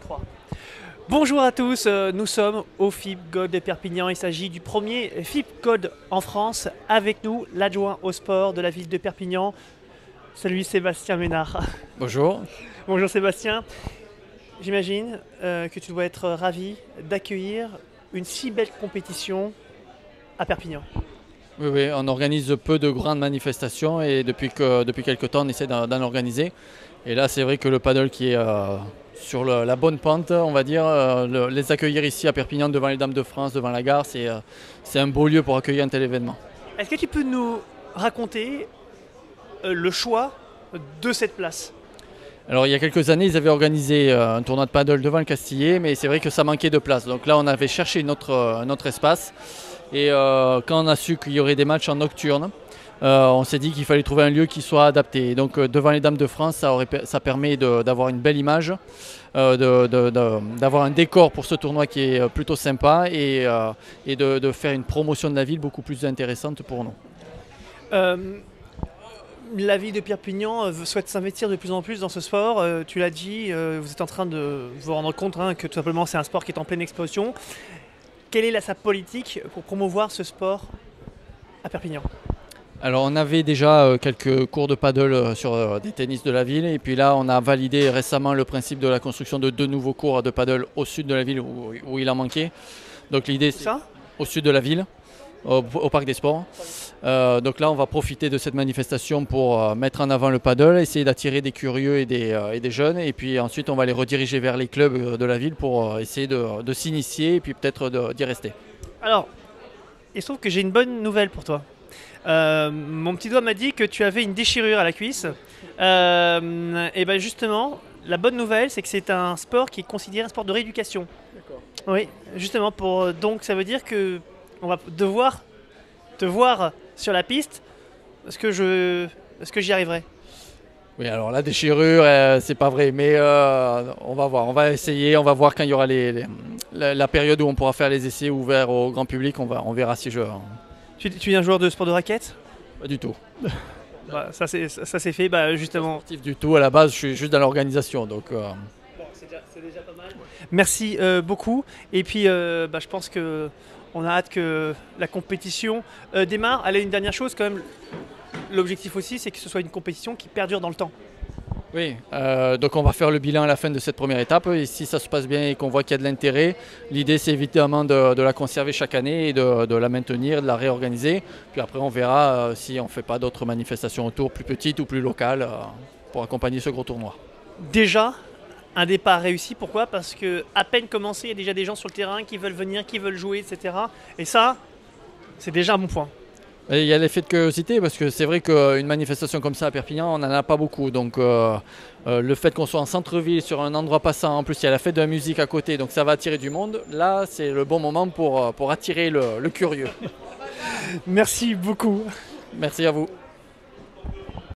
3. Bonjour à tous, nous sommes au FIP Gold de Perpignan. Il s'agit du premier FIP Gold en France. Avec nous, l'adjoint au sport de la ville de Perpignan, celui Sébastien Ménard. Bonjour. Bonjour Sébastien. J'imagine que tu dois être ravi d'accueillir une si belle compétition à Perpignan. Oui, oui, on organise peu de grandes manifestations et depuis quelques temps on essaie d'en organiser. Et là c'est vrai que le paddle qui est sur la bonne pente, on va dire, les accueillir ici à Perpignan devant les Dames de France, devant la gare, c'est un beau lieu pour accueillir un tel événement. Est-ce que tu peux nous raconter le choix de cette place? Alors il y a quelques années, ils avaient organisé un tournoi de paddle devant le Castillet, mais c'est vrai que ça manquait de place. Donc là, on avait cherché un autre espace. Et quand on a su qu'il y aurait des matchs en nocturne, on s'est dit qu'il fallait trouver un lieu qui soit adapté. Et donc devant les Dames de France, ça permet d'avoir une belle image, d'avoir un décor pour ce tournoi qui est plutôt sympa et de faire une promotion de la ville beaucoup plus intéressante pour nous. La ville de Perpignan souhaite s'investir de plus en plus dans ce sport. Tu l'as dit, vous êtes en train de vous rendre compte que tout simplement c'est un sport qui est en pleine explosion. Quelle est sa politique pour promouvoir ce sport à Perpignan? Alors on avait déjà quelques cours de paddle sur des tennis de la ville et puis là on a validé récemment le principe de la construction de 2 nouveaux cours de paddle au sud de la ville où il en manquait. Donc l'idée c'est au sud de la ville, au parc des sports. Donc là on va profiter de cette manifestation pour mettre en avant le paddle, essayer d'attirer des curieux et des jeunes et puis ensuite on va les rediriger vers les clubs de la ville pour essayer de s'initier et puis peut-être d'y rester. Alors, il se trouve que j'ai une bonne nouvelle pour toi. Mon petit doigt m'a dit que tu avais une déchirure à la cuisse. Et bien justement, la bonne nouvelle, c'est que c'est un sport qui est considéré un sport de rééducation. D'accord. Oui, justement, donc ça veut dire que on va devoir te voir sur la piste. Est-ce que j'y arriverai? Oui, alors la déchirure, c'est pas vrai, mais on va voir, on va essayer, on va voir quand il y aura la période où on pourra faire les essais ouverts au grand public, on verra si je... Tu es un joueur de sport de raquette? Pas du tout. Bah, ça c'est fait, justement. Pas sportif du tout, à la base je suis juste dans l'organisation, donc... Bon, c'est déjà pas mal. Merci beaucoup, et puis je pense qu'on a hâte que la compétition démarre. Allez, une dernière chose quand même, l'objectif aussi c'est que ce soit une compétition qui perdure dans le temps. Oui, donc on va faire le bilan à la fin de cette première étape et si ça se passe bien et qu'on voit qu'il y a de l'intérêt, l'idée c'est évidemment de la conserver chaque année et de la maintenir, de la réorganiser. Puis après on verra si on ne fait pas d'autres manifestations autour, plus petites ou plus locales, pour accompagner ce gros tournoi. Déjà, un départ réussi, pourquoi? Parce que à peine commencé, il y a déjà des gens sur le terrain qui veulent venir, qui veulent jouer, etc. Et ça, c'est déjà un bon point. Et il y a l'effet de curiosité parce que c'est vrai qu'une manifestation comme ça à Perpignan, on n'en a pas beaucoup. Donc le fait qu'on soit en centre-ville, sur un endroit passant, en plus il y a la fête de la musique à côté, donc ça va attirer du monde. Là, c'est le bon moment pour attirer le curieux. Merci beaucoup. Merci à vous.